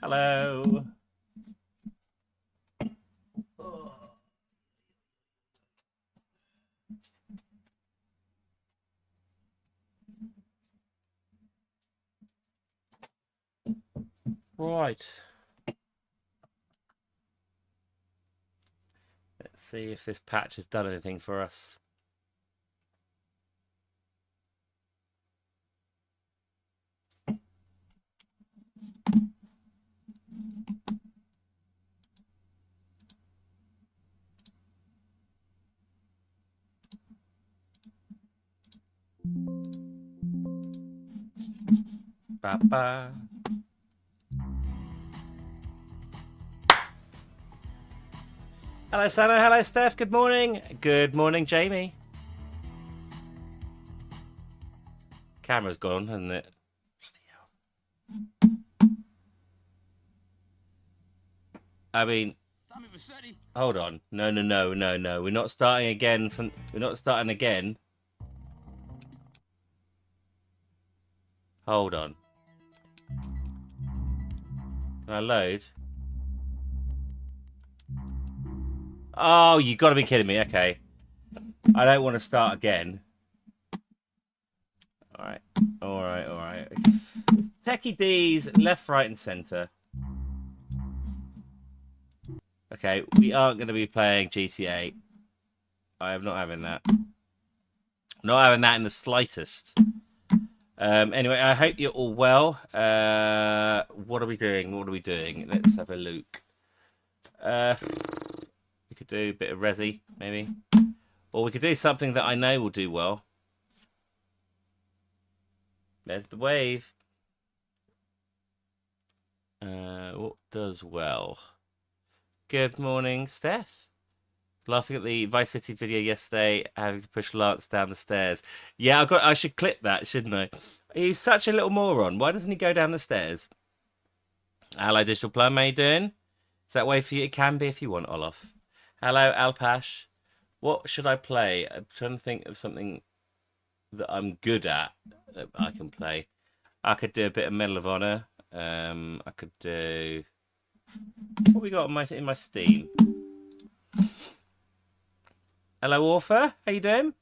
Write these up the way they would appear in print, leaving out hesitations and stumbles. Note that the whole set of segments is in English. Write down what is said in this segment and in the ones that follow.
Hello. Right. Let's see if this patch has done anything for us. Ba-ba. Hello, Sana. Hello, Steph. Good morning. Good morning, Jamie. Camera's gone, hasn't it? I mean, hold on. No. We're not starting again. We're not starting again. Hold on. Can I load? Oh, you got to be kidding me. Okay. I don't want to start again. All right. Techie D's left, right, and center. Okay, we aren't going to be playing GTA. I am not having that. Not having that in the slightest. Anyway, I hope you're all well. What are we doing? Let's have a look. We could do a bit of resi, maybe. Or we could do something that I know will do well. There's the wave. What does well? Good morning, Steph. Laughing at the Vice City video yesterday, having to push Lance down the stairs. Yeah, I should clip that, shouldn't I? He's such a little moron. Why doesn't he go down the stairs? Hello, Digital Plum. How you doing? Is that way for you? It can be if you want, Olaf. Hello, Alpash. What should I play? I'm trying to think of something that I'm good at that I can play. I could do a bit of Medal of Honor. I could do... What we got in my Steam? Hello, Author. How you doing?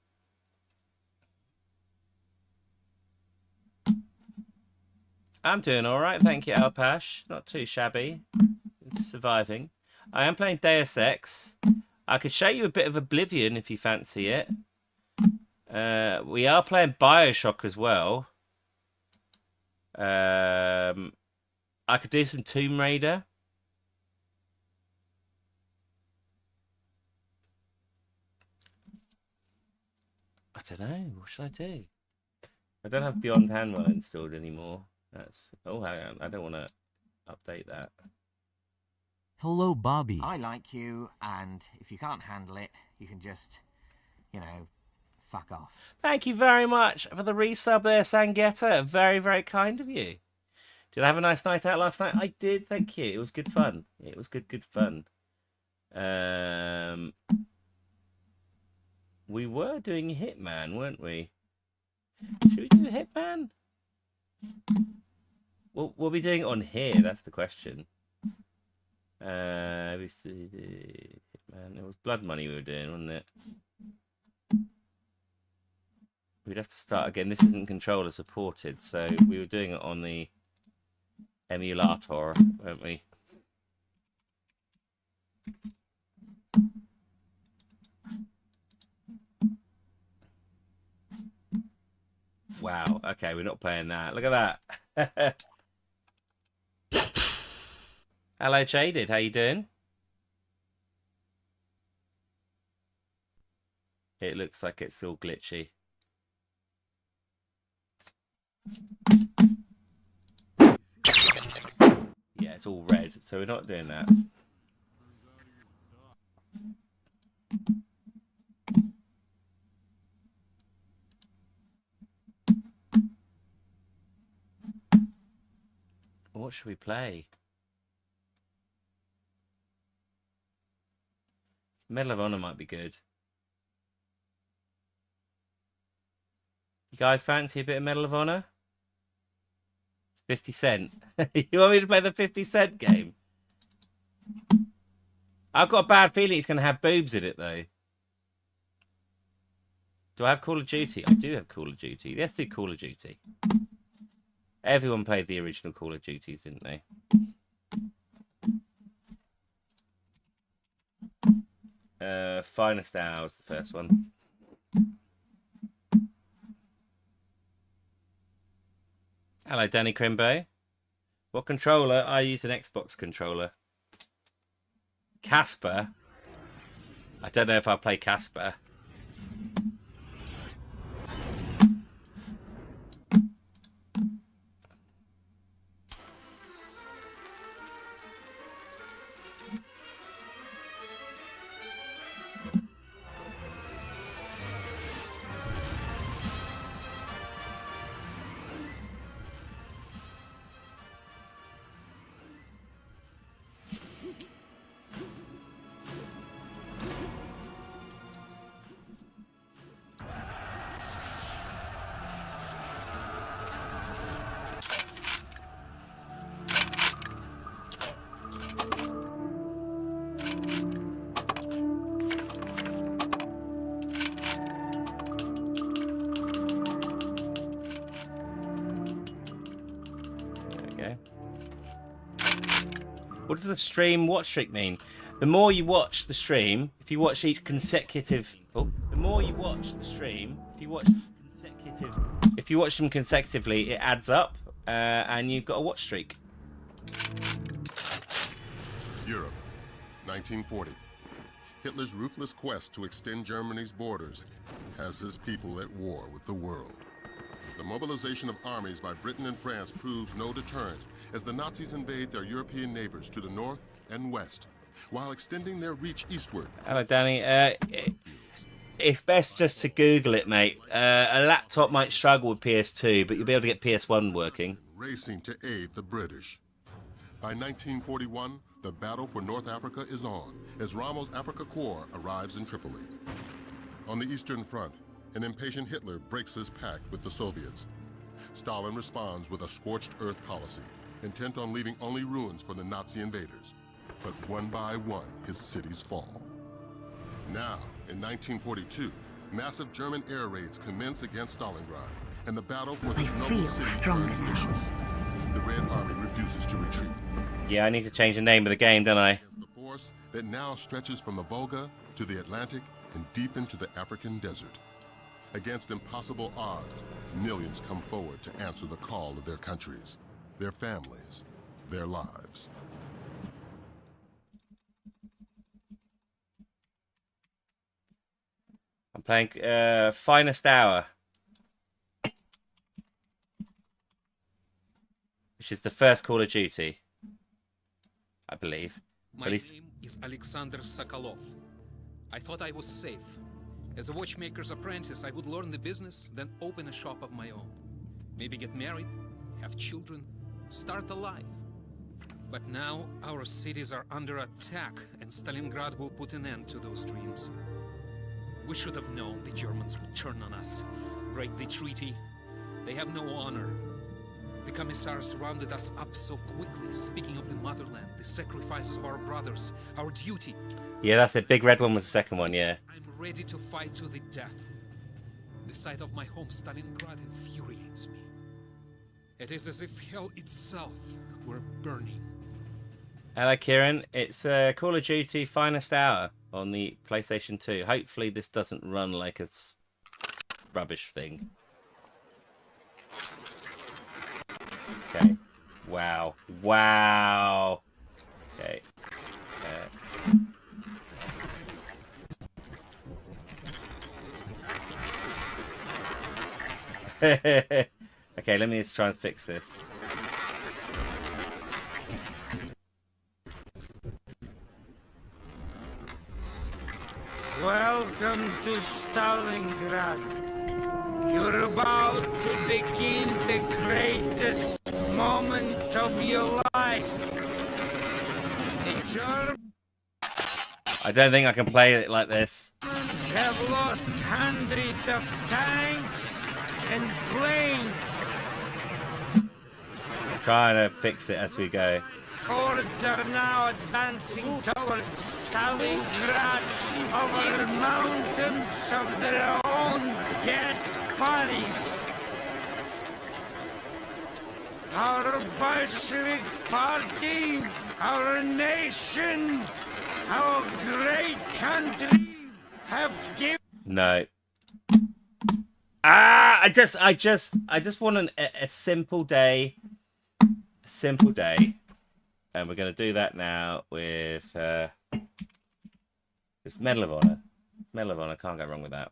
I'm doing all right, thank you, Alpash. Not too shabby. It's surviving. I am playing Deus Ex. I could show you a bit of Oblivion if you fancy it. We are playing Bioshock as well. I could do some Tomb Raider. I don't know. What should I do? I don't have Beyond Handwell installed anymore. Hang on. I don't want to update that. Hello, Bobby. I like you, and if you can't handle it, you can just, fuck off. Thank you very much for the resub there, Sangetta. Very, very kind of you. Did I have a nice night out last night? I did, thank you. It was good fun. It was good fun. We were doing Hitman, weren't we? Should we do Hitman? We'll be doing it on here, that's the question. We see Hitman. It was Blood Money we were doing, wasn't it? We'd have to start again. This isn't controller supported, so we were doing it on the emulator, weren't we? Wow. Okay, we're not playing that. Look at that. Hello, Jaded. How you doing? It looks like it's all glitchy. Yeah, it's all red, so we're not doing that. What should we play? Medal of Honor might be good. You guys fancy a bit of Medal of Honor? 50 Cent. You want me to play the 50 Cent game? I've got a bad feeling it's going to have boobs in it, though. Do I have Call of Duty? I do have Call of Duty. Let's do Call of Duty. Everyone played the original Call of Duties, didn't they? Finest Hour was the first one. Hello, Danny Crimbo. What controller? I use an Xbox controller. Casper? I don't know if I'll play Casper. What does the stream watch streak mean? The more you watch the stream, if you watch each consecutive... Oh, the more you watch the stream, if you watch them consecutively, it adds up, and you've got a watch streak. Europe, 1940. Hitler's ruthless quest to extend Germany's borders has his people at war with the world. The mobilization of armies by Britain and France proves no deterrent as the Nazis invade their European neighbors to the north and west, while extending their reach eastward. Hello, Danny. It's best just to Google it, mate. A laptop might struggle with PS2, but you'll be able to get PS1 working. Racing to aid the British. By 1941, the battle for North Africa is on, as Rommel's Afrika Korps arrives in Tripoli. On the Eastern Front, an impatient Hitler breaks his pact with the Soviets. Stalin responds with a scorched earth policy, intent on leaving only ruins for the Nazi invaders. But one by one, his cities fall. Now, in 1942, massive German air raids commence against Stalingrad, and the battle for this noble city turns vicious. The Red Army refuses to retreat. Yeah, I need to change the name of the game, don't I? Against the force that now stretches from the Volga to the Atlantic and deep into the African desert. Against impossible odds, millions come forward to answer the call of their countries, their families, their lives. I'm playing Finest Hour, which is the first Call of Duty, I believe. My name is Alexander Sokolov. I thought I was safe. As a watchmaker's apprentice, I would learn the business, then open a shop of my own. Maybe get married, have children, start a life. But now our cities are under attack, and Stalingrad will put an end to those dreams. We should have known the Germans would turn on us, break the treaty. They have no honor. The commissars rounded us up so quickly, speaking of the motherland, the sacrifices of our brothers, our duty. Yeah, that's it. Big Red one was the second one, yeah. I'm ready to fight to the death. The sight of my home Stalingrad infuriates me. It is as if hell itself were burning. Hello, Kieran. It's Call of Duty Finest Hour on the PlayStation 2. Hopefully this doesn't run like a rubbish thing. Okay. Wow. Wow. Okay. Okay, let me just try and fix this. Welcome to Stalingrad. You're about to begin the greatest moment of your life. The Germans I don't think I can play it like this. have lost hundreds of tanks and planes. Trying to fix it as we go. Hordes are now advancing towards Stalingrad over mountains of their own dead bodies. Our Bolshevik party, our nation, our great country have given. No. Ah, I just want a simple day. A simple day. And we're going to do that now with this Medal of Honor. Medal of Honor, can't go wrong with that.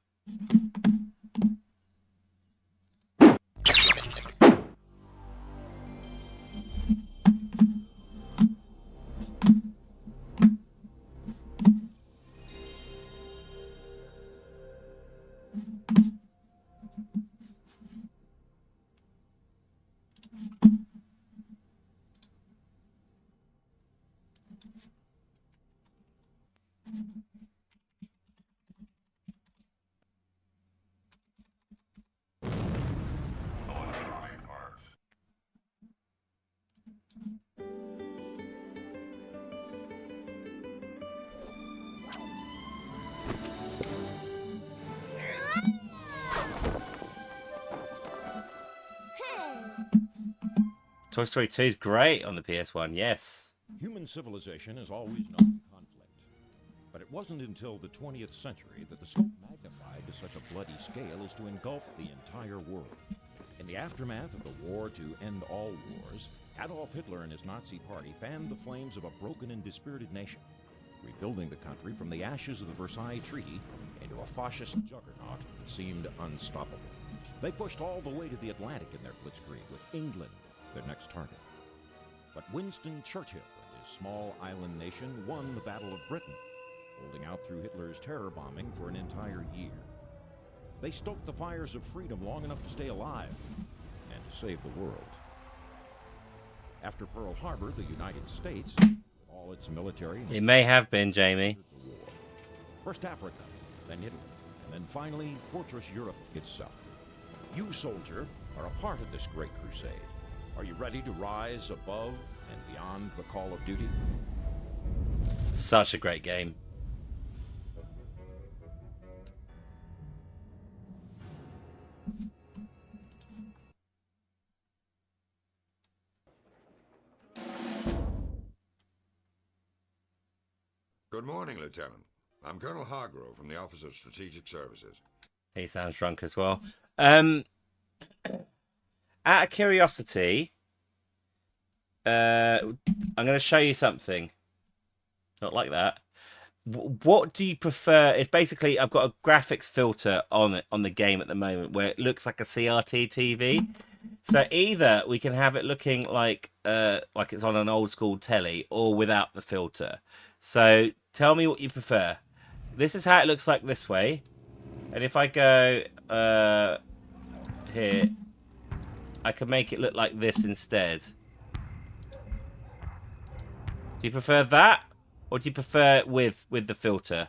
Toy Story 2 is great on the PS1, yes. Human civilization has always known conflict. But it wasn't until the 20th century that the scope magnified to such a bloody scale as to engulf the entire world. In the aftermath of the war to end all wars, Adolf Hitler and his Nazi party fanned the flames of a broken and dispirited nation, rebuilding the country from the ashes of the Versailles Treaty into a fascist juggernaut that seemed unstoppable. They pushed all the way to the Atlantic in their blitzkrieg, with England their next target. But Winston Churchill and his small island nation won the Battle of Britain, holding out through Hitler's terror bombing for an entire year. They stoked the fires of freedom long enough to stay alive and to save the world. After Pearl Harbor, the United States, with all its military... It may have been, Jamie. The war. First Africa, then Italy, and then finally Fortress Europe itself. You, soldier, are a part of this great crusade. Are you ready to rise above and beyond the call of duty? Such a great game. Good morning, Lieutenant. I'm Colonel Hargrove from the Office of Strategic Services. He sounds drunk as well. Out of curiosity, I'm going to show you something. Not like that. What do you prefer? It's basically, I've got a graphics filter on the game at the moment where it looks like a CRT TV. So either we can have it looking like it's on an old school telly, or without the filter. So tell me what you prefer. This is how it looks like this way. And if I go here, I can make it look like this instead. Do you prefer that? Or do you prefer it with the filter?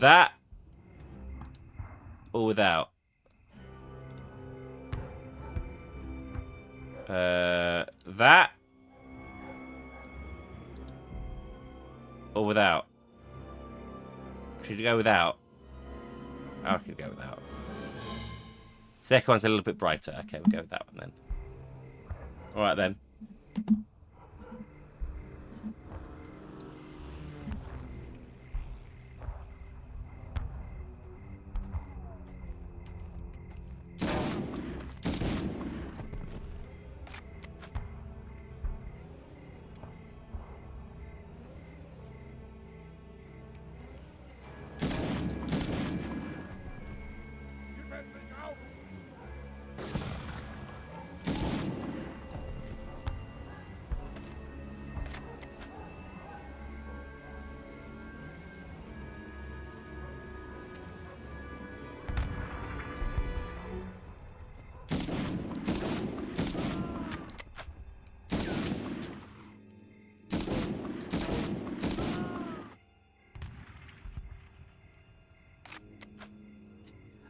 That? Or without? That? Or without? Should you go without? I could go without. Second one's a little bit brighter. Okay, we'll go with that one then. Alright then.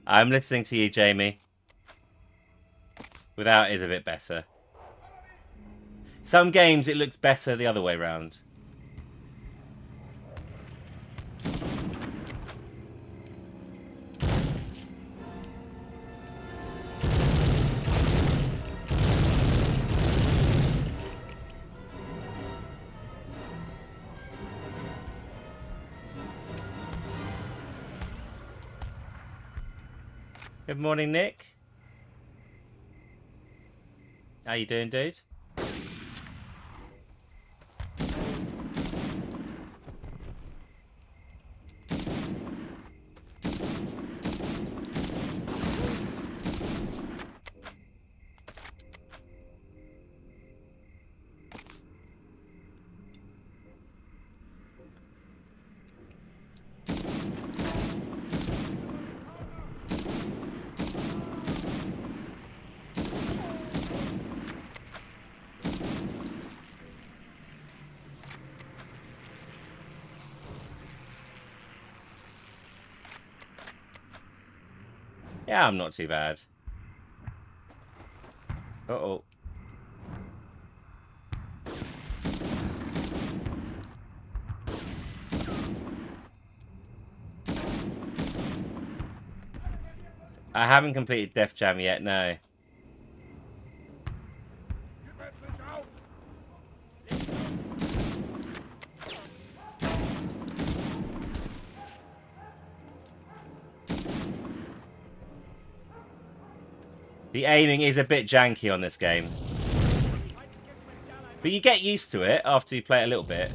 I'm listening to you, Jamie. Without is a bit better. Some games it looks better the other way round. Good morning, Nick. How you doing, dude? Yeah, I'm not too bad. Uh-oh. I haven't completed Def Jam yet, no. The aiming is a bit janky on this game. But you get used to it after you play it a little bit.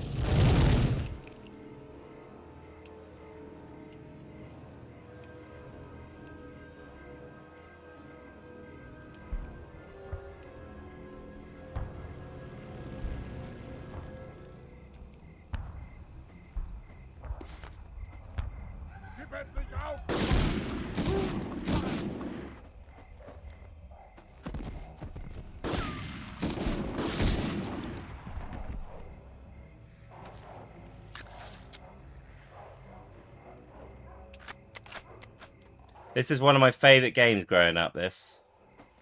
This is one of my favourite games growing up, this.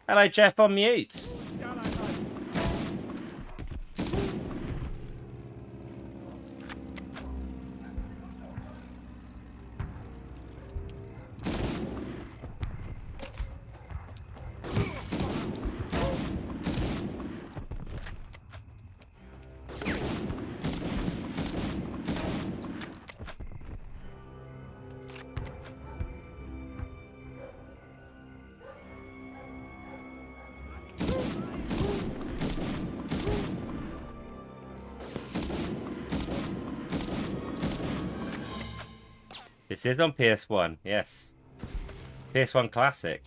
Hello, Jeff on mute. This is on PS1, yes. PS1 Classic.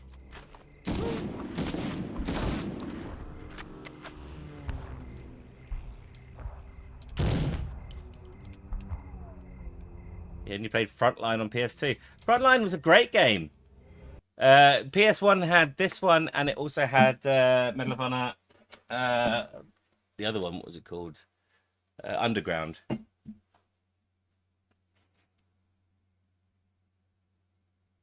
Yeah, and you played Frontline on PS2. Frontline was a great game. PS1 had this one, and it also had Medal of Honor. The other one, what was it called? Underground.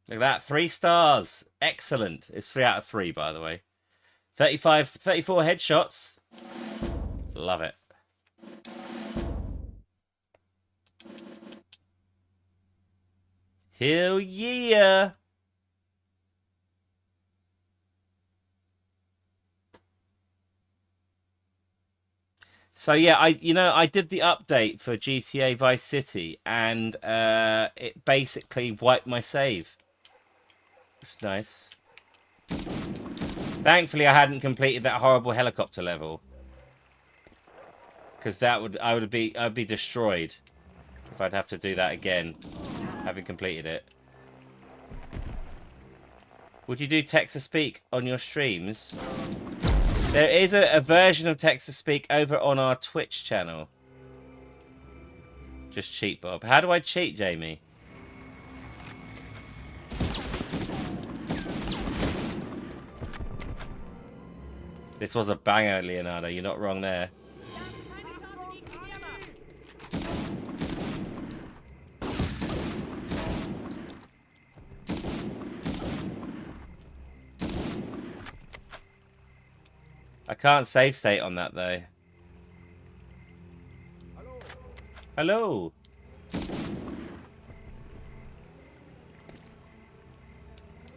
Look at that, 3 stars. Excellent. It's 3 out of 3, by the way. 34 headshots. Love it. Hell yeah. So yeah, I did the update for GTA Vice City, and it basically wiped my save. It's nice. Thankfully, I hadn't completed that horrible helicopter level, because I'd be destroyed if I'd have to do that again, having completed it. Would you do text-to-speak on your streams? There is a version of text-to-speak over on our Twitch channel. Just cheat, Bob. How do I cheat, Jamie? This was a banger, Leonardo. You're not wrong there. I can't save state on that, though. Hello.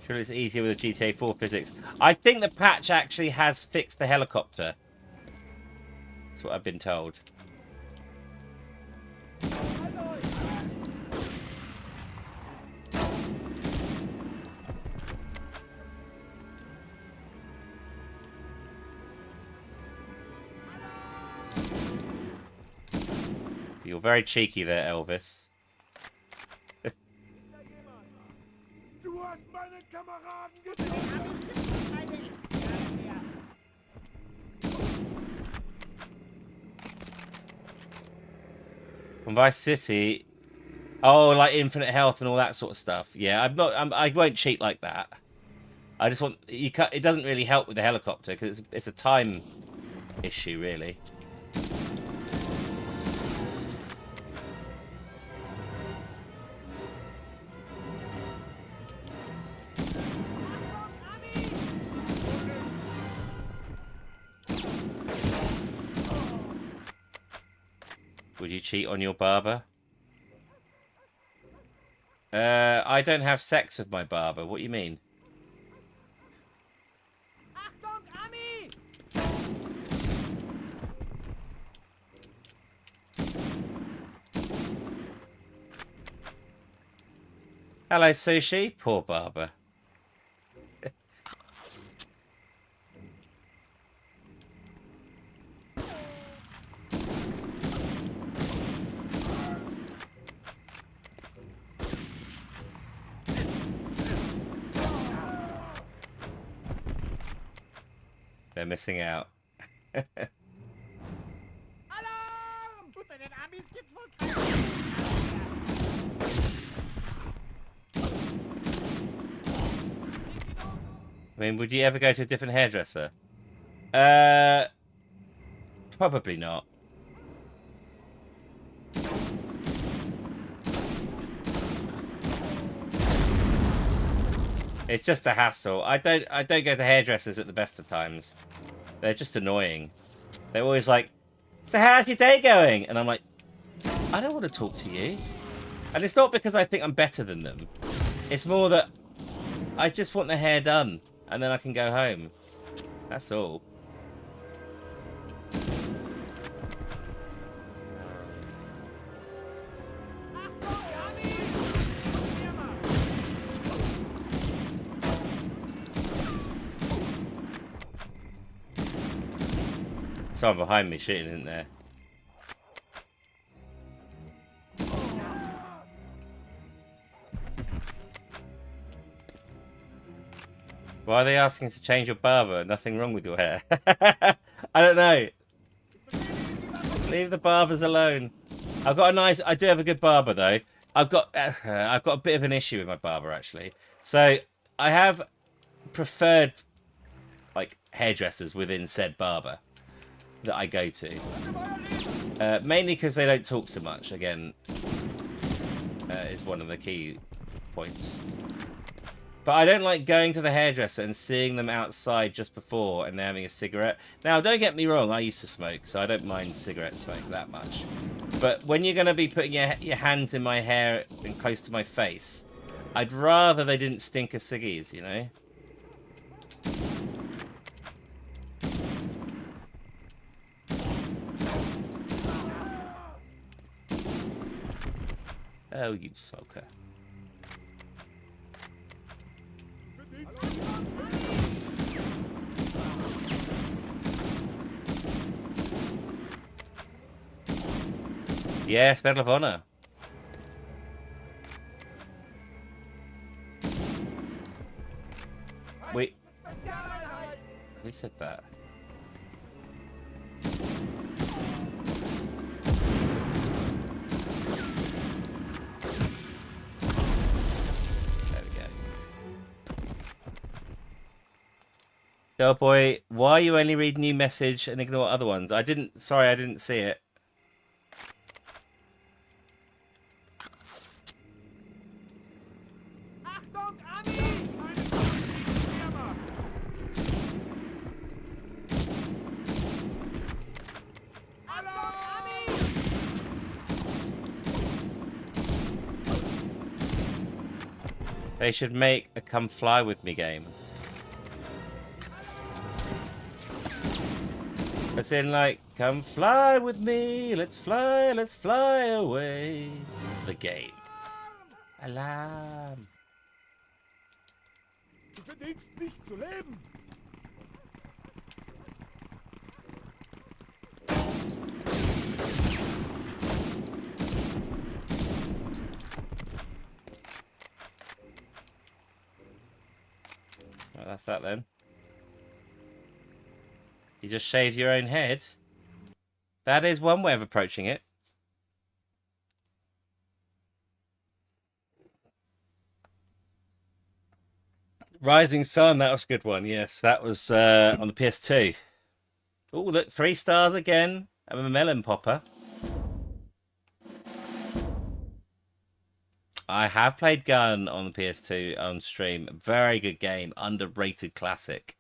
Sure, it's easier with the GTA 4 physics. I think the patch actually has fixed the helicopter. That's what I've been told. You're very cheeky there, Elvis. From Vice City, oh, like infinite health and all that sort of stuff. Yeah, I won't cheat like that. I just want you. It doesn't really help with the helicopter because it's a time issue, really. Would you cheat on your barber? I don't have sex with my barber. What do you mean? Hello, Sushi. Poor barber. They're missing out. I mean, would you ever go to a different hairdresser? Probably not. It's just a hassle. I don't go to hairdressers at the best of times. They're just annoying. They're always like, "So how's your day going?" And I'm like, I don't want to talk to you. And it's not because I think I'm better than them. It's more that I just want the hair done and then I can go home. That's all. Someone behind me shooting, isn't there? Why are they asking to change your barber? Nothing wrong with your hair. I don't know. Leave the barbers alone. I do have a good barber though. I've got a bit of an issue with my barber actually. So I have preferred like hairdressers within said barber that I go to. Mainly because they don't talk so much. Again, is one of the key points. But I don't like going to the hairdresser and seeing them outside just before and they're having a cigarette. Now, don't get me wrong, I used to smoke, so I don't mind cigarette smoke that much. But when you're going to be putting your hands in my hair and close to my face, I'd rather they didn't stink of ciggies, you know? Oh, you smoker. Yes, Medal of Honor. Wait. Who said that? There we go. Girl boy, why you only read new message and ignore other ones? Sorry, I didn't see it. They should make a Come Fly With Me game. As in, like, come fly with me, let's fly away. The game. Alarm. Well, that's that then. You just shave your own head. That is one way of approaching it. Rising Sun, that was a good one. Yes, that was on the PS2. Oh, look, 3 stars again. I'm a melon popper. I have played Gun on the PS2 on stream. Very good game. Underrated classic.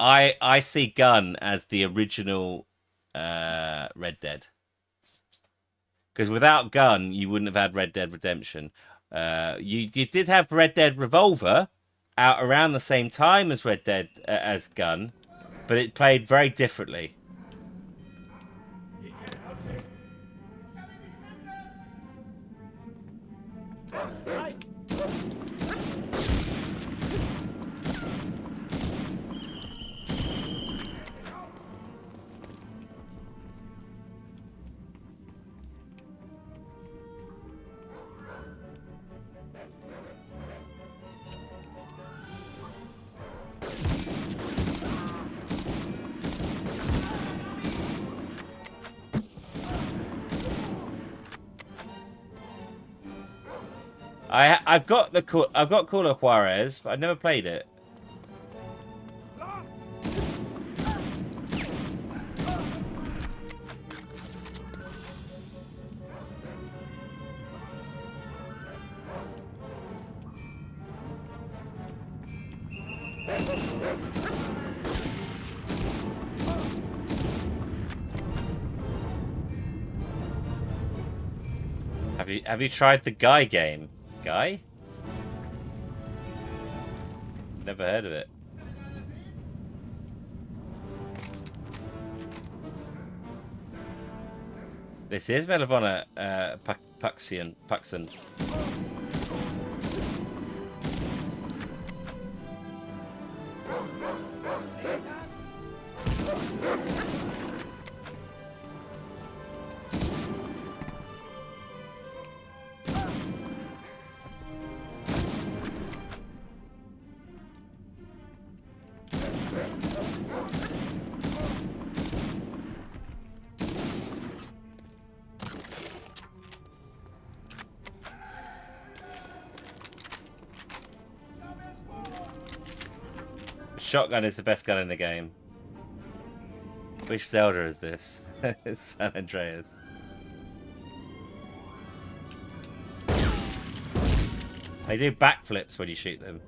I see Gun as the original Red Dead. Because without Gun, you wouldn't have had Red Dead Redemption. You did have Red Dead Revolver out around the same time as Red Dead as Gun, but it played very differently. I've got Call of Juarez, but I've never played it. Have you tried the Guy game? Guy? Never heard of it. This is Melivona Puxon. Shotgun is the best gun in the game. Which Zelda is this? It's San Andreas. They do backflips when you shoot them.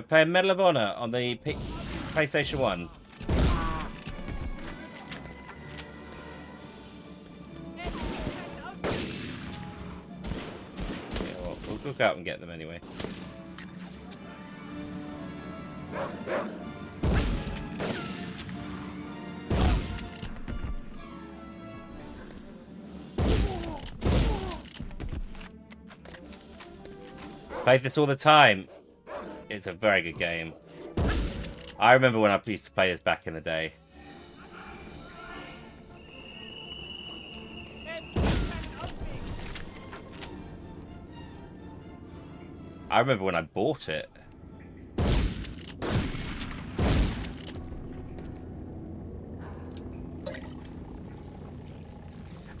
Playing Medal of Honor on the PlayStation 1. Yeah, well, we'll go out and get them anyway. Played this all the time. It's a very good game. I remember when I used to play this back in the day. I remember when I bought it.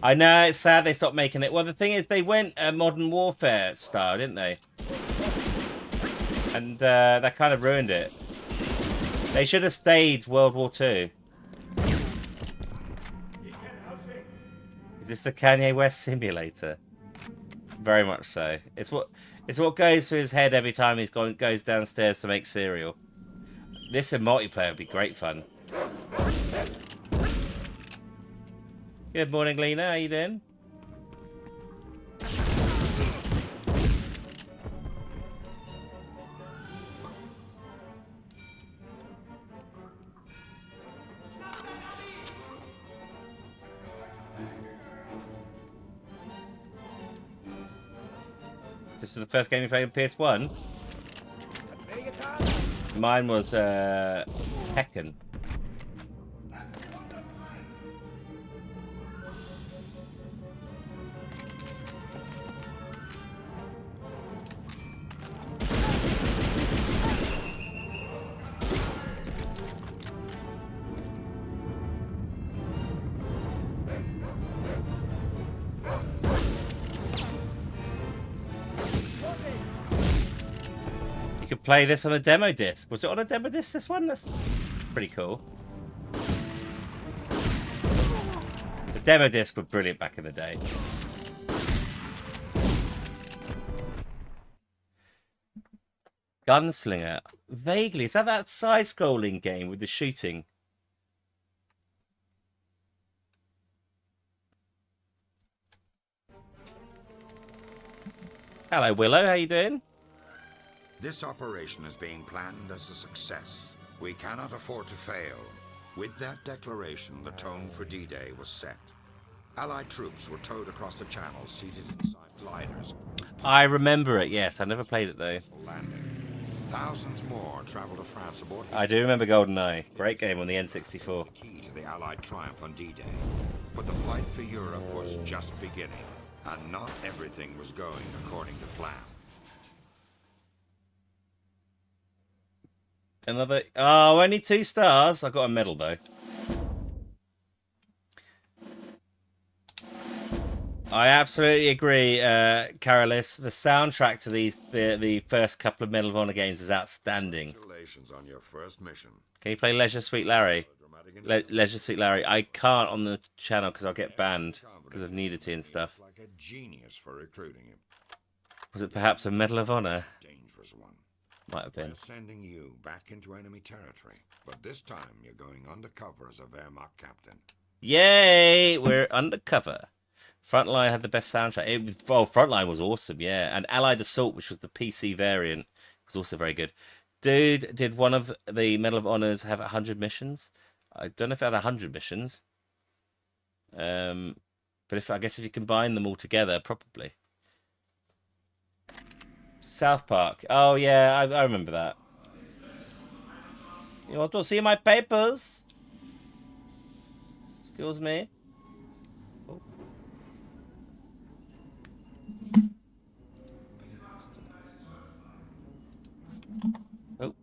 I know, it's sad they stopped making it. Well, the thing is, they went Modern Warfare style, didn't they? And that kind of ruined it. They should have stayed World War II. Is this the Kanye West simulator? Very much so. It's what goes through his head every time goes downstairs to make cereal. This in multiplayer would be great fun. Good morning, Lena. How you doing? This was the first game you played on PS1? Mine was Tekken. You could play this on a demo disc. Was it on a demo disc, this one? That's pretty cool. The demo disc were brilliant back in the day. Gunslinger. Vaguely. Is that side-scrolling game with the shooting? Hello, Willow. How you doing? This operation is being planned as a success. We cannot afford to fail. With that declaration, the tone for D-Day was set. Allied troops were towed across the channel, seated inside gliders. I remember it, yes. I never played it, though. Landing. Thousands more traveled to France aboard. I do remember GoldenEye. Great game on the N64. Key to the Allied triumph on D-Day. But the fight for Europe was just beginning, and not everything was going according to plan. Another... Oh, only 2 stars. I got a medal, though. I absolutely agree, Carolis. The soundtrack to the first couple of Medal of Honor games is outstanding. Congratulations on your first mission. Can you play Leisure Suite Larry? Leisure Suite Larry. I can't on the channel because I'll get banned because of nudity and stuff. Like a genius for recruiting him. Was it perhaps a Medal of Honor? Dangerous one. Might have been. We're sending you back into enemy territory, but this time you're going undercover as a Wehrmacht captain. Yay! We're undercover. Frontline had the best soundtrack. Frontline was awesome, yeah. And Allied Assault, which was the PC variant, was also very good. Dude, did one of the Medal of Honors have 100 missions? I don't know if it had 100 missions. But I guess if you combine them all together, probably. South Park. Oh, yeah, I remember that. You want to see my papers? Excuse me. Oh. Oh,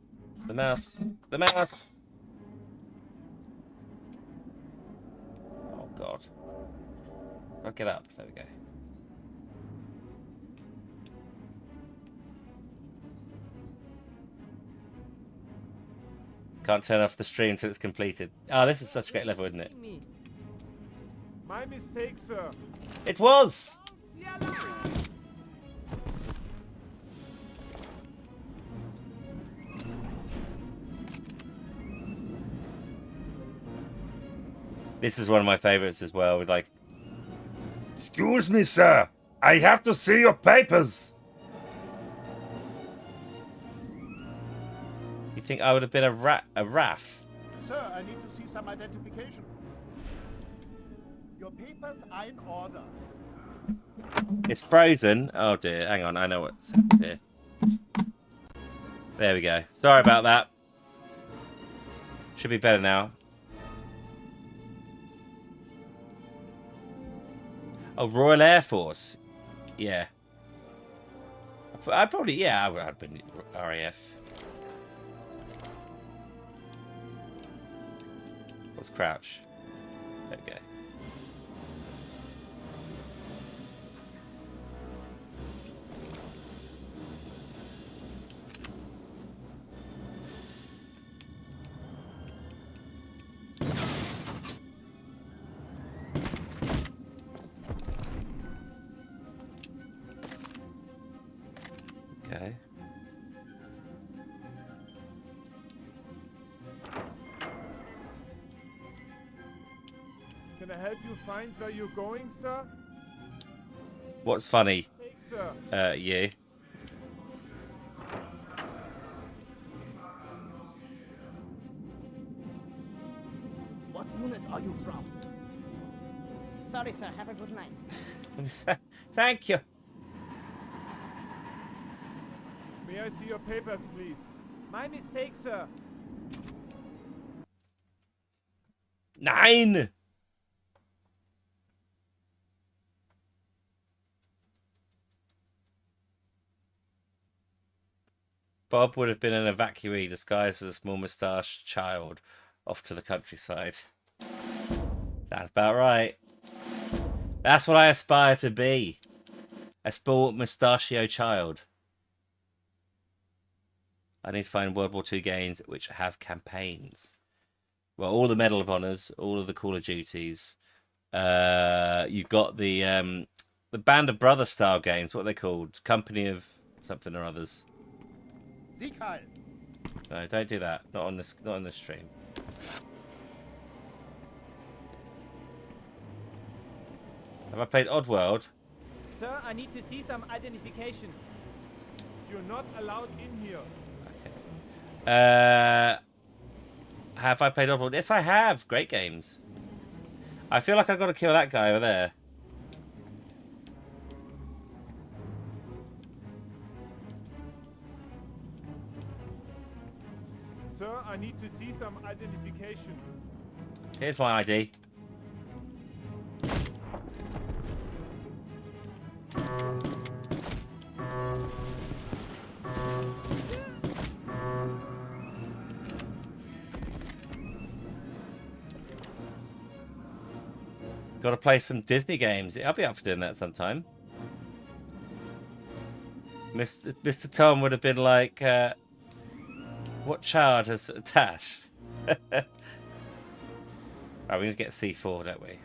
the mouse. The mouse. Oh, God. I'll get up. There we go. Can't turn off the stream until it's completed. Oh, this is such a great level, isn't it? My mistake, sir. It was! This is one of my favorites as well, with like... Excuse me, sir. I have to see your papers. You think I would have been a RAF? Sir, I need to see some identification. Your papers are in order. It's frozen. Oh dear, hang on, I know what's here. There we go. Sorry about that. Should be better now. Oh, Royal Air Force. Yeah. I probably, yeah, I would have been RAF. What's crouch? There we go. Can I help you find where you're going, sir? What's funny? Take, sir. You. What unit are you from? Sorry, sir. Have a good night. Thank you. May I see your papers, please? My mistake, sir. 9. Bob would have been an evacuee disguised as a small moustached child off to the countryside. Sounds about right. That's what I aspire to be. A sport mustachio child. I need to find World War II games which have campaigns. Well, all the Medal of Honors, all of the Call of Duties. You've got the Band of Brothers style games. What are they called? Company of something or others. Sieg Heil. No, don't do that. Not on this. Not on this stream. Have I played Oddworld? Sir, I need to see some identification. You're not allowed in here. Okay. Have I played Oddworld? Yes, I have. Great games. I feel like I've got to kill that guy over there. Sir, I need to see some identification. Here's my ID. Got to play some Disney games. I'll be up for doing that sometime. Mr. Tom would have been like, what child has attached? Right, we need to get C4, don't we?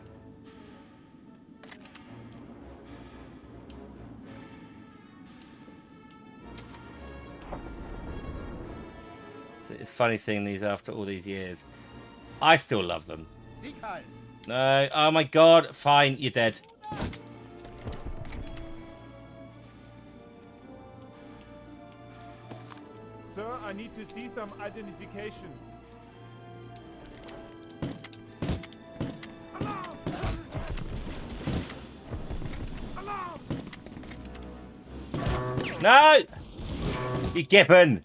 It's funny seeing these after all these years. I still love them. No, oh my god, fine, you're dead. Sir, I need to see some identification. Alarm! Alarm! No! You gibbon!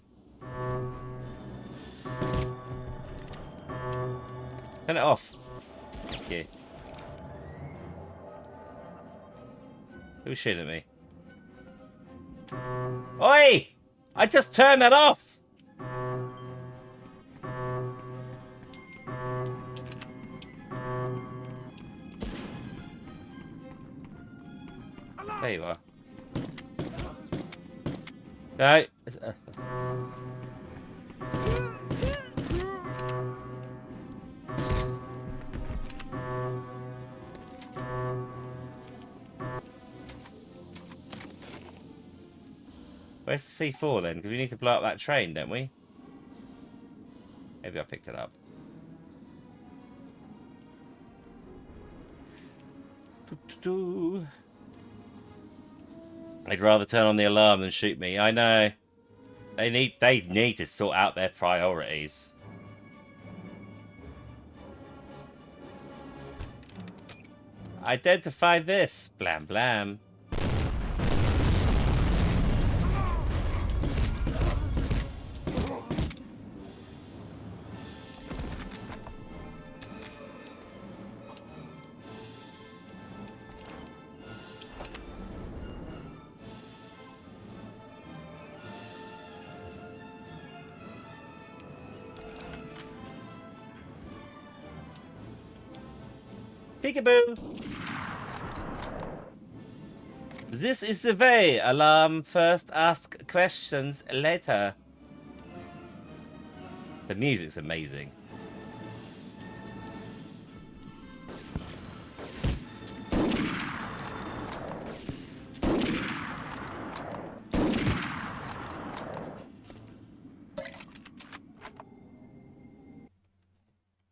Turn it off. Thank you. Who's shooting at me? Oi! I just turned that off! There you are. No. Where's the C4 then? Because we need to blow up that train, don't we? Maybe I picked it up. I'd rather turn on the alarm than shoot me. I know. They need to sort out their priorities. Identify this. Blam blam. Peekaboo! This is the way. Alarm first, ask questions later. The music's amazing.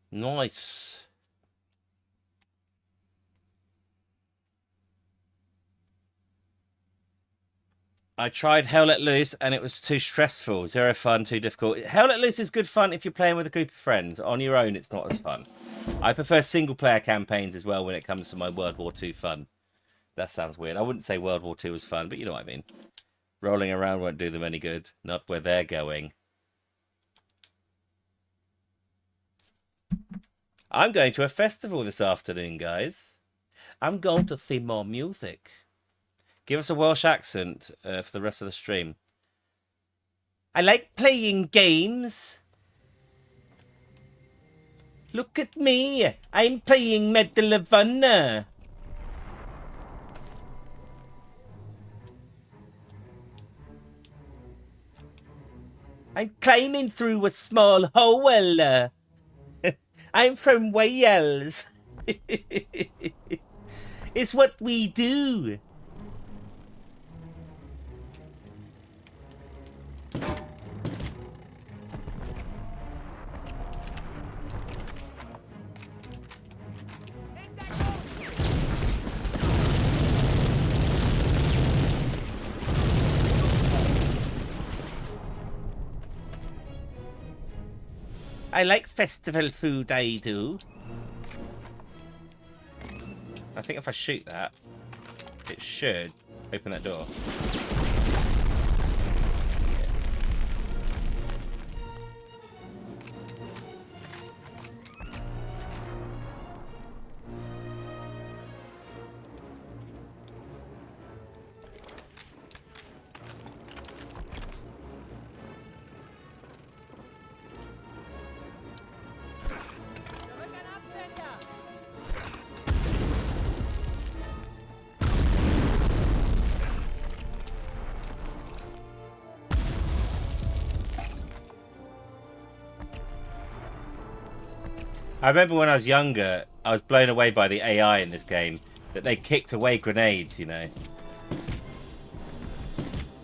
Nice. I tried Hell Let Loose and it was too stressful. Zero fun, too difficult. Hell Let Loose is good fun if you're playing with a group of friends. On your own, it's not as fun. I prefer single-player campaigns as well when it comes to my World War II fun. That sounds weird. I wouldn't say World War II was fun, but you know what I mean. Rolling around won't do them any good. Not where they're going. I'm going to a festival this afternoon, guys. I'm going to see more music. Give us a Welsh accent for the rest of the stream. I like playing games. Look at me. I'm playing Medal of Honor. I'm climbing through a small hole. I'm from Wales. It's what we do. I like festival food, I do. I think if I shoot that, it should open that door. I remember when I was younger, I was blown away by the AI in this game, that they kicked away grenades, you know.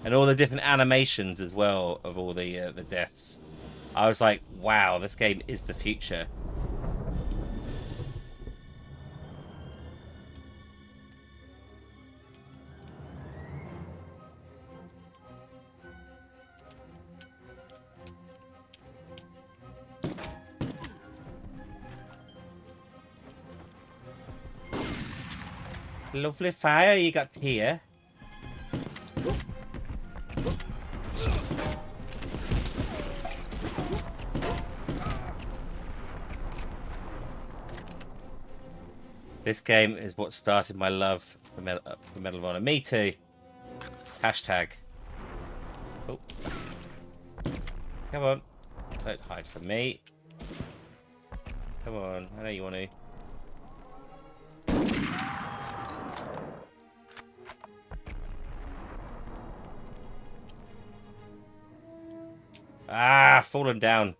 And all the different animations as well of all the deaths. I was like, wow, this game is the future. Lovely fire you got here. This game is what started my love for Medal of Honor. Me too. Hashtag. Oh. Come on. Don't hide from me. Come on. I know you want to. Ah, fallen down.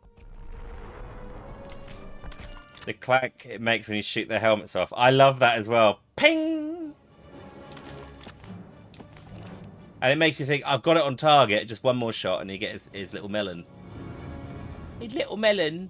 The clack it makes when you shoot their helmets off. I love that as well. Ping! And it makes you think, I've got it on target, just one more shot, and you get his little melon. His little melon.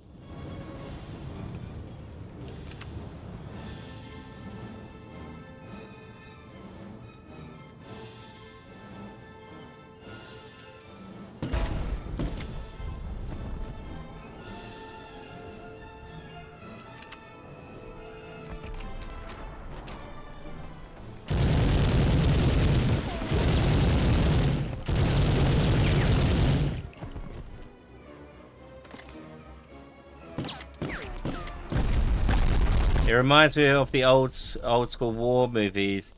It reminds me of the old school war movies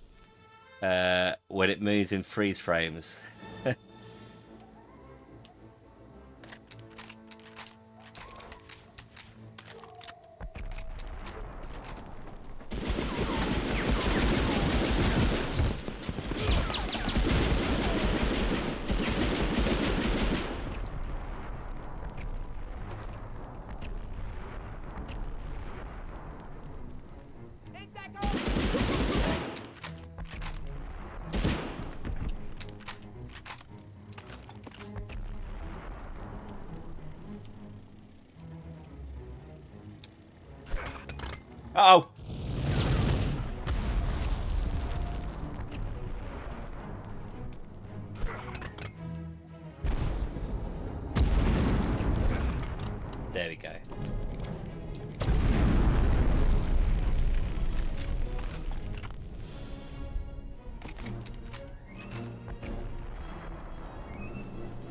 when it moves in freeze frames. Uh-oh.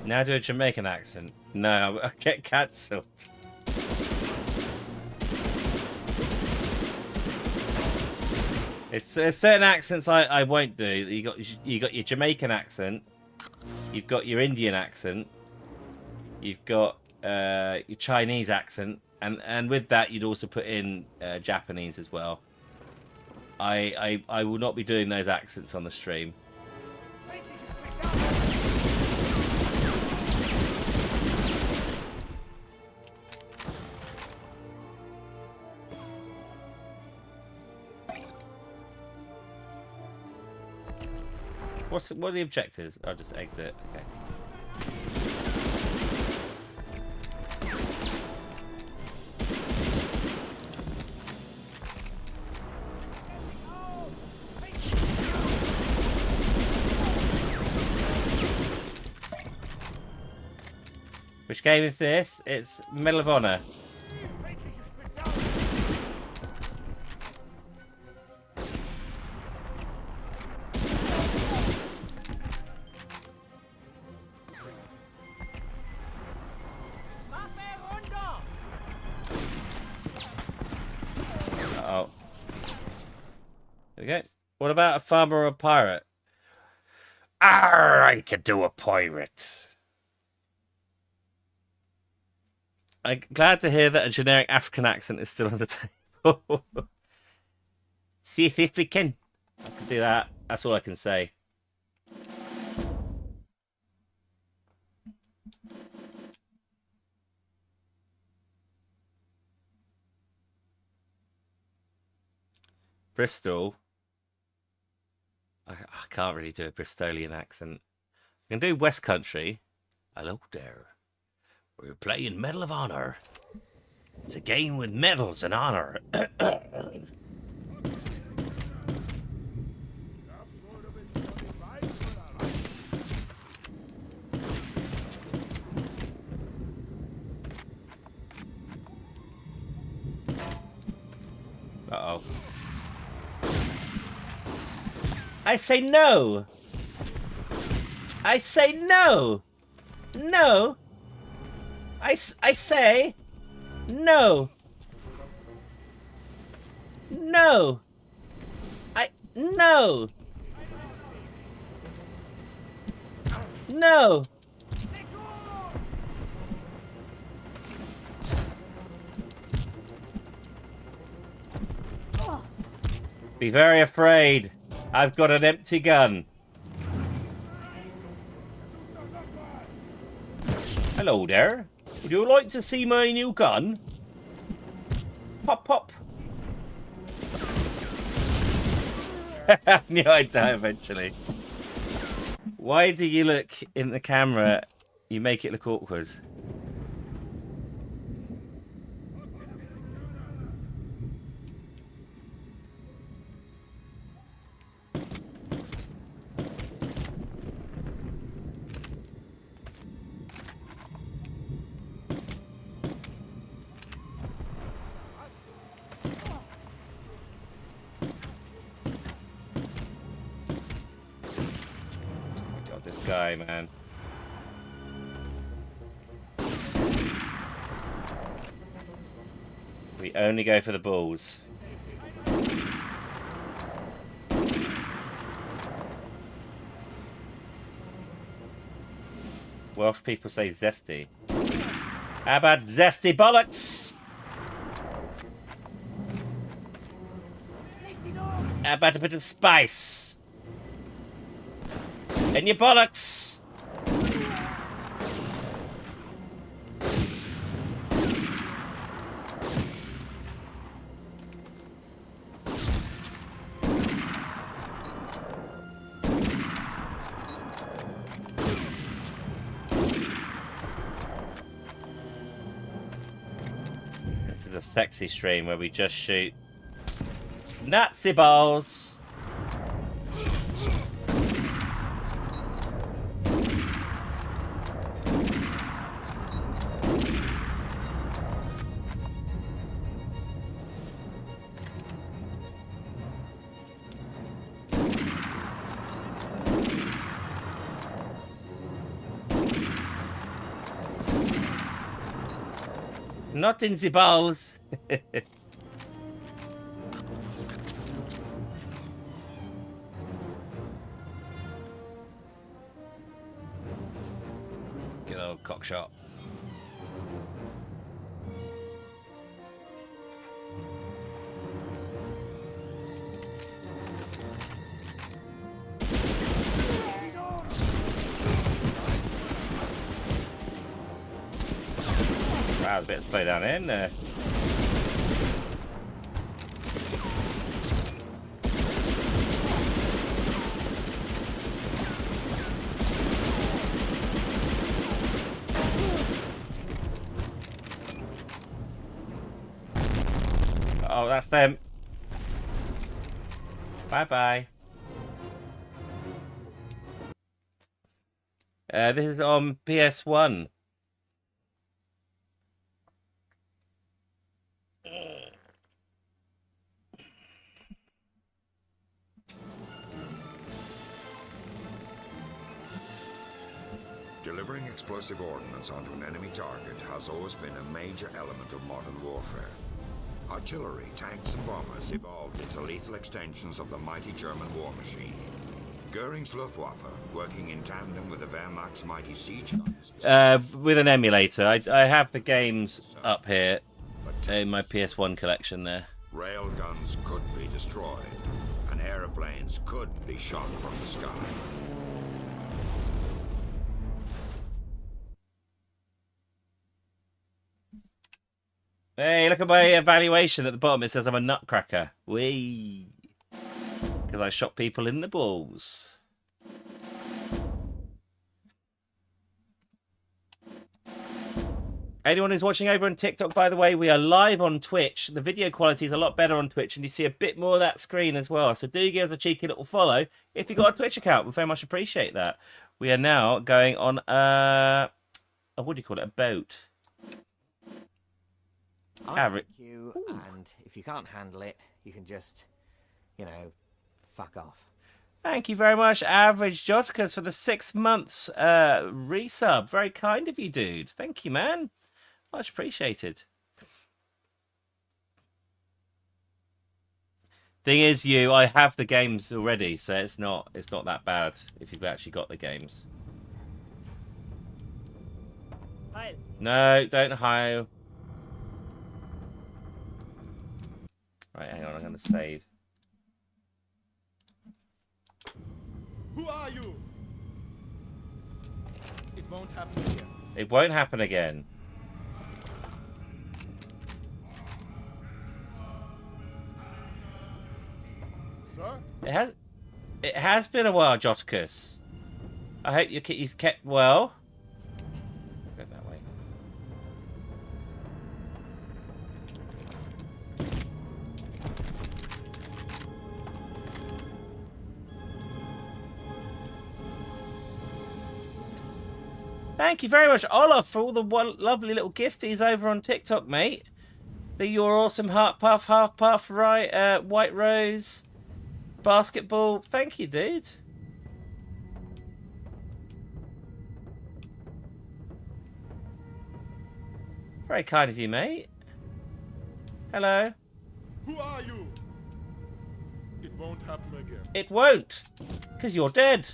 Now do a Jamaican accent. No, I'll get cancelled. It's certain accents I won't do. You got your Jamaican accent, you've got your Indian accent, you've got your Chinese accent, and with that you'd also put in Japanese as well. I will not be doing those accents on the stream. What are the objectives? I'll just exit. Okay. Which game is this? It's Medal of Honor. Uh-oh. There we go. What about a farmer or a pirate? Arr, I could do a pirate. I'm glad to hear that a generic African accent is still on the table. See if we can. I can do that. That's all I can say. Bristol. I can't really do a Bristolian accent. I can do West Country. Hello there. We're playing Medal of Honor. It's a game with medals and honor. Uh-oh. I say no! I say no! No! I say no. No. No. No. Be very afraid. I've got an empty gun. Hello there. Would you like to see my new gun? Pop, pop. I knew I'd die eventually. Why do you look in the camera? You make it look awkward. This guy, man. We only go for the balls. Welsh people say zesty. How about zesty bollocks? How about a bit of spice? In your bollocks! This is a sexy stream where we just shoot Nazi balls. Not in the balls. Good old cockshot. Wow, a bit of slow down in there. Oh, that's them. Bye-bye. This is on PS1. Delivering explosive ordnance onto an enemy target has always been a major element of modern warfare. Artillery, tanks, and bombers evolved into lethal extensions of the mighty German war machine. Goering's Luftwaffe, working in tandem with the Wehrmacht's mighty siege guns... with an emulator. I have the games up here in my PS1 collection there. Railguns could be destroyed, and airplanes could be shot from the sky. Hey, look at my evaluation at the bottom. It says I'm a nutcracker. Whee! Because I shot people in the balls. Anyone who's watching over on TikTok, by the way, we are live on Twitch. The video quality is a lot better on Twitch, and you see a bit more of that screen as well. So do give us a cheeky little follow if you've got a Twitch account. We very much appreciate that. We are now going on what do you call it? A boat. Average. And if you can't handle it, you can just, fuck off. Thank you very much, Average Joticus, for the 6 months resub. Very kind of you, dude. Thank you, man. Much appreciated. Thing is, I have the games already, so it's not that bad if you've actually got the games. Heil. No, don't heil. Right, hang on, I'm going to save. Who are you? It won't happen again. It won't happen again. Sir? It has been a while, Joticus. I hope you've kept well. Go that way. Thank you very much, Olaf, for all the lovely little gifties over on TikTok, mate. You're awesome, Heart Puff, Half Puff, right? White Rose, Basketball. Thank you, dude. Very kind of you, mate. Hello. Who are you? It won't happen again. It won't, because you're dead.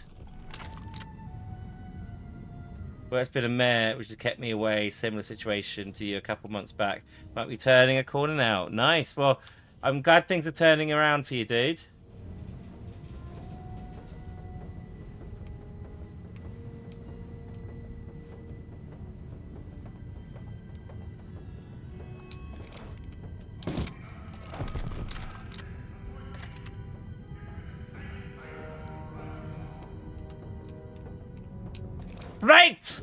Well, it's been a mare which has kept me away. Similar situation to you a couple months back. Might be turning a corner now. Nice. Well, I'm glad things are turning around for you, dude. Right!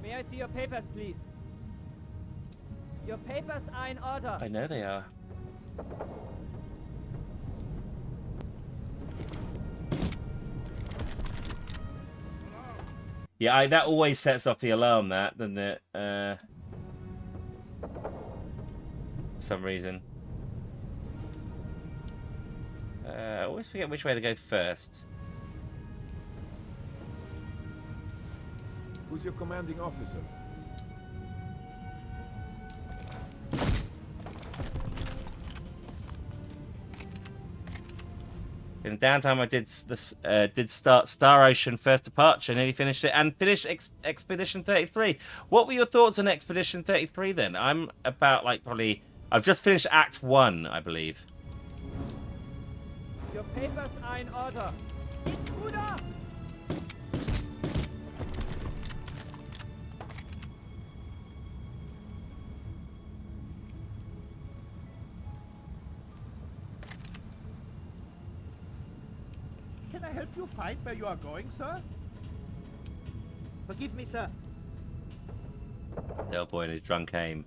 May I see your papers, please? Your papers are in order. I know they are. Yeah, that always sets off the alarm, that, doesn't it? For some reason. I always forget which way to go first. Who's your commanding officer? In downtime, I did start Star Ocean First Departure, nearly finished it, and finished Expedition 33. What were your thoughts on Expedition 33 then? I'm about like probably I've just finished Act 1, I believe. Your papers are in order. Intruder! Can I help you find where you are going, sir? Forgive me, sir. Del boy and his drunk aim.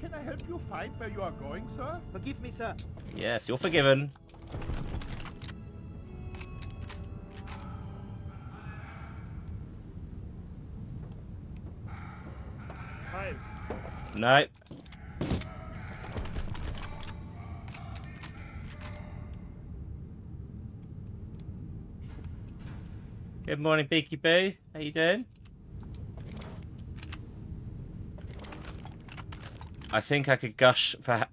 Can I help you find where you are going, sir? Forgive me, sir. Yes, you're forgiven. Hi. No. Good morning, Beaky Boo. How you doing? I think I could gush for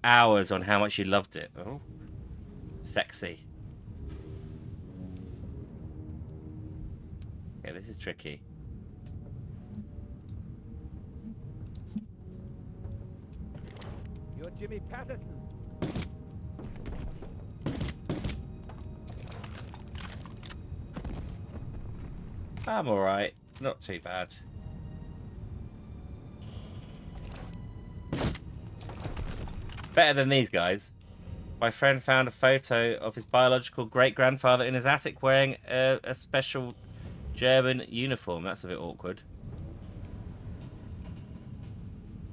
hours on how much you loved it. Oh, sexy. Okay, this is tricky. You're Jimmy Patterson. I'm alright. Not too bad. Better than these guys. My friend found a photo of his biological great-grandfather in his attic wearing a special German uniform. That's a bit awkward.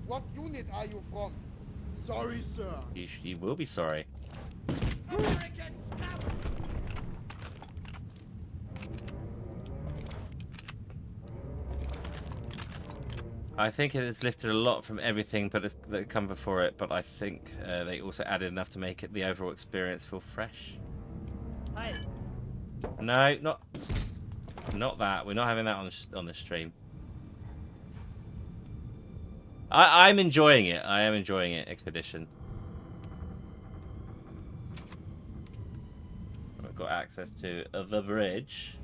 What unit are you from? Sorry, sir. You will be sorry. American scum! I think it has lifted a lot from everything but that come before it, but I think they also added enough to make it the overall experience feel fresh. Hi. No, not that. We're not having that on the stream. I'm enjoying it. I am enjoying it, Expedition. I've got access to the bridge.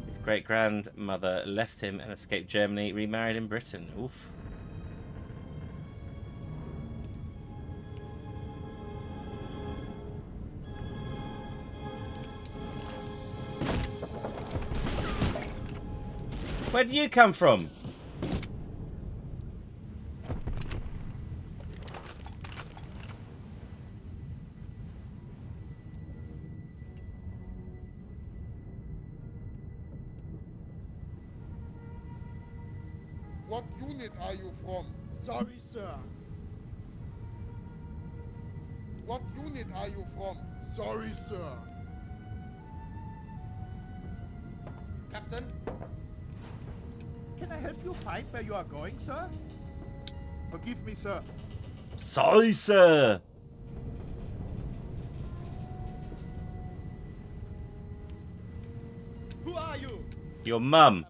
His great-grandmother left him and escaped Germany, remarried in Britain. Oof. Where do you come from? What unit are you from? Sorry, sir. What unit are you from? Sorry, sir. Captain? Can I help you find where you are going, sir? Forgive me, sir. Sorry, sir. Who are you? Your mum.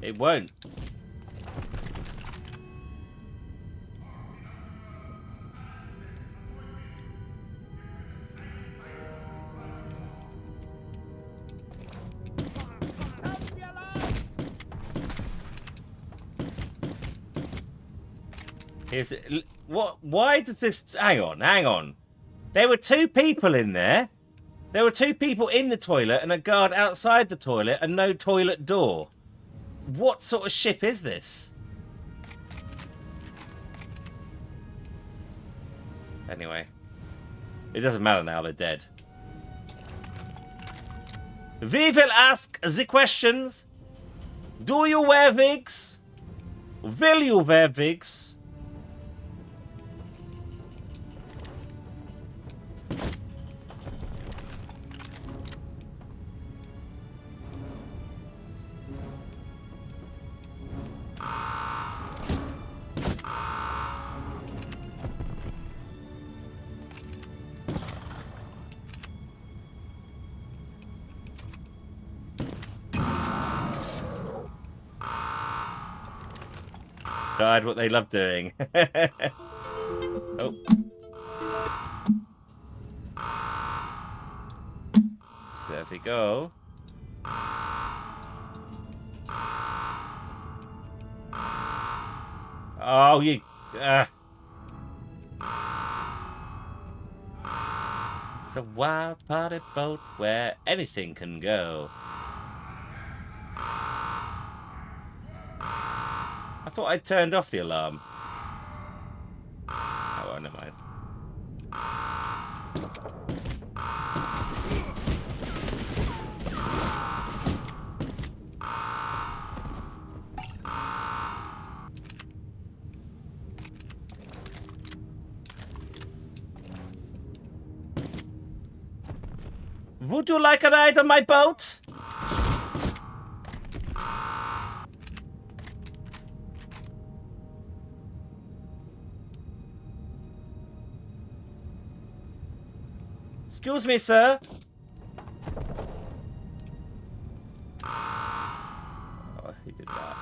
It won't. Here's what? Why does this? Hang on. There were two people in there. There were two people in the toilet and a guard outside the toilet and no toilet door. What sort of ship is this? Anyway, it doesn't matter now. They're dead. We will ask the questions. Do you wear wigs? Will you wear wigs? Tired what they love doing. Oh. So if we go. Oh, you. It's a wild party boat where anything can go. I thought I turned off the alarm. Oh, well, never mind. Would you like a ride on my boat? Excuse me, sir. Oh, he did that.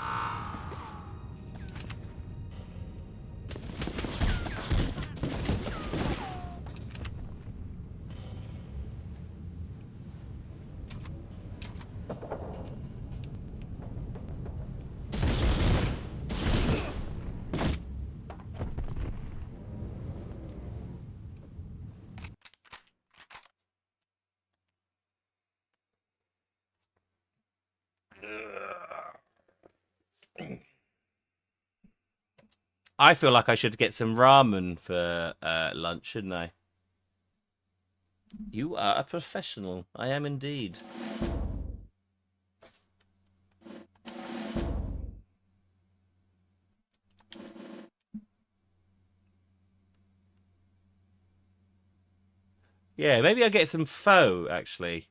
I feel like I should get some ramen for lunch, shouldn't I? You are a professional. I am indeed. Yeah, maybe I'll get some pho, actually.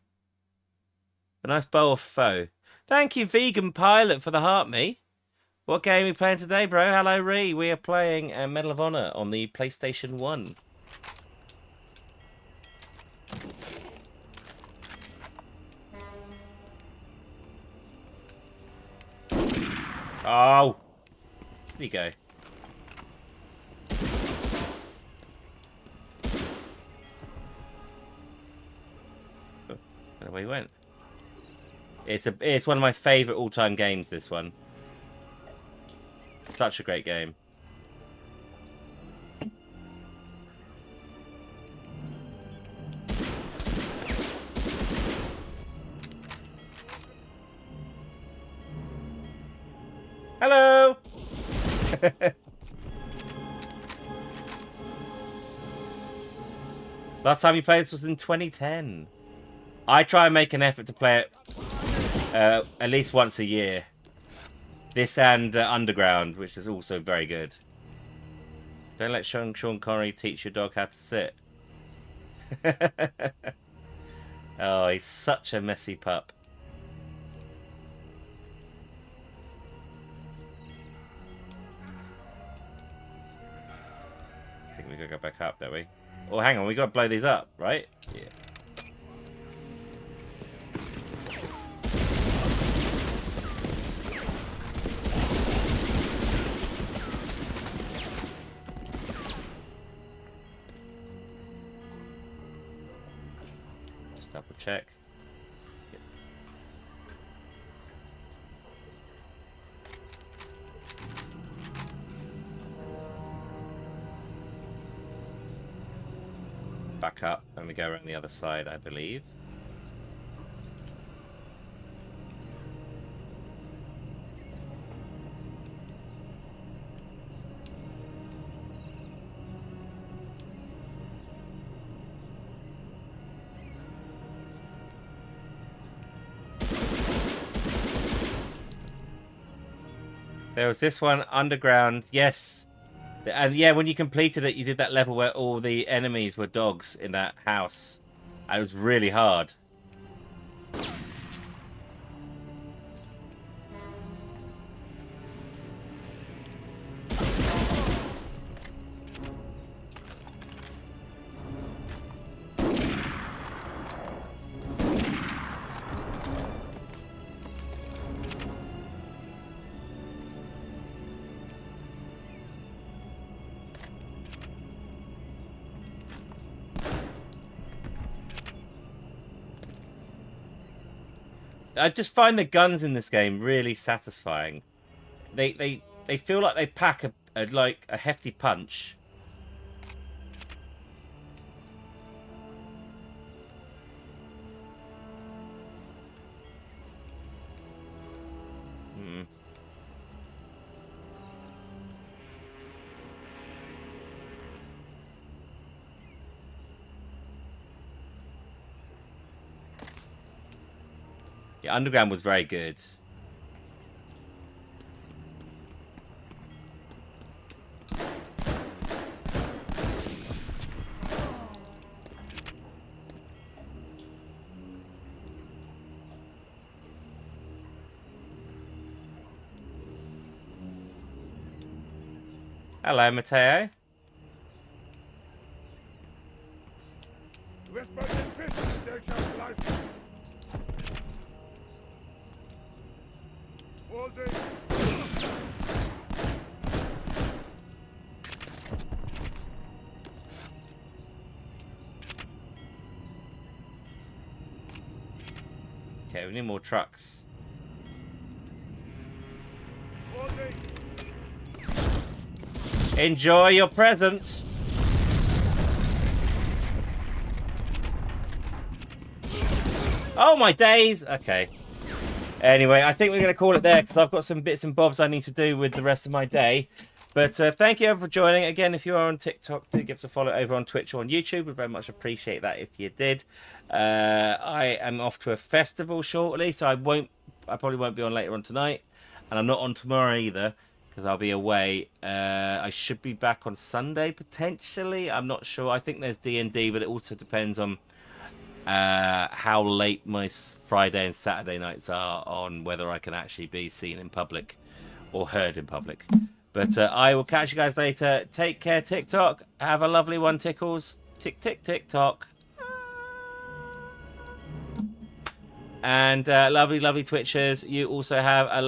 A nice bowl of pho. Thank you, Vegan Pilot, for the heart me. What game are we playing today, bro? Hello, Ree. We are playing Medal of Honor on the PlayStation 1. Oh! There you go. Oh, I don't know where he went. It's one of my favourite all-time games, this one. Such a great game. Hello! Last time you played this was in 2010. I try and make an effort to play it at least once a year. This and Underground, which is also very good. Don't let Sean Connery teach your dog how to sit. Oh, he's such a messy pup. I think we gotta go back up, don't we? Oh, hang on, we gotta blow these up, right? Yeah. Just double check. Back up and we go around the other side, I believe. There was this one, Underground, yes. And yeah, when you completed it, you did that level where all the enemies were dogs in that house. And it was really hard. I just find the guns in this game really satisfying. They feel like they pack a hefty punch. Hmm. Yeah, Underground was very good. Hello, Matteo. Okay, we need more trucks. Enjoy your present. Oh my days. Okay. Anyway, I think we're going to call it there because I've got some bits and bobs I need to do with the rest of my day. But thank you everyone for joining. Again, if you are on TikTok, do give us a follow over on Twitch or on YouTube. We'd very much appreciate that if you did. I am off to a festival shortly, so I probably won't be on later on tonight. And I'm not on tomorrow either because I'll be away. I should be back on Sunday, potentially. I'm not sure. I think there's D&D, but it also depends on how late my Friday and Saturday nights are on whether I can actually be seen in public or heard in public. But I will catch you guys later. Take care, TikTok. Have a lovely one, Tickles. Tick, tick, TikTok. And lovely, lovely Twitchers. You also have a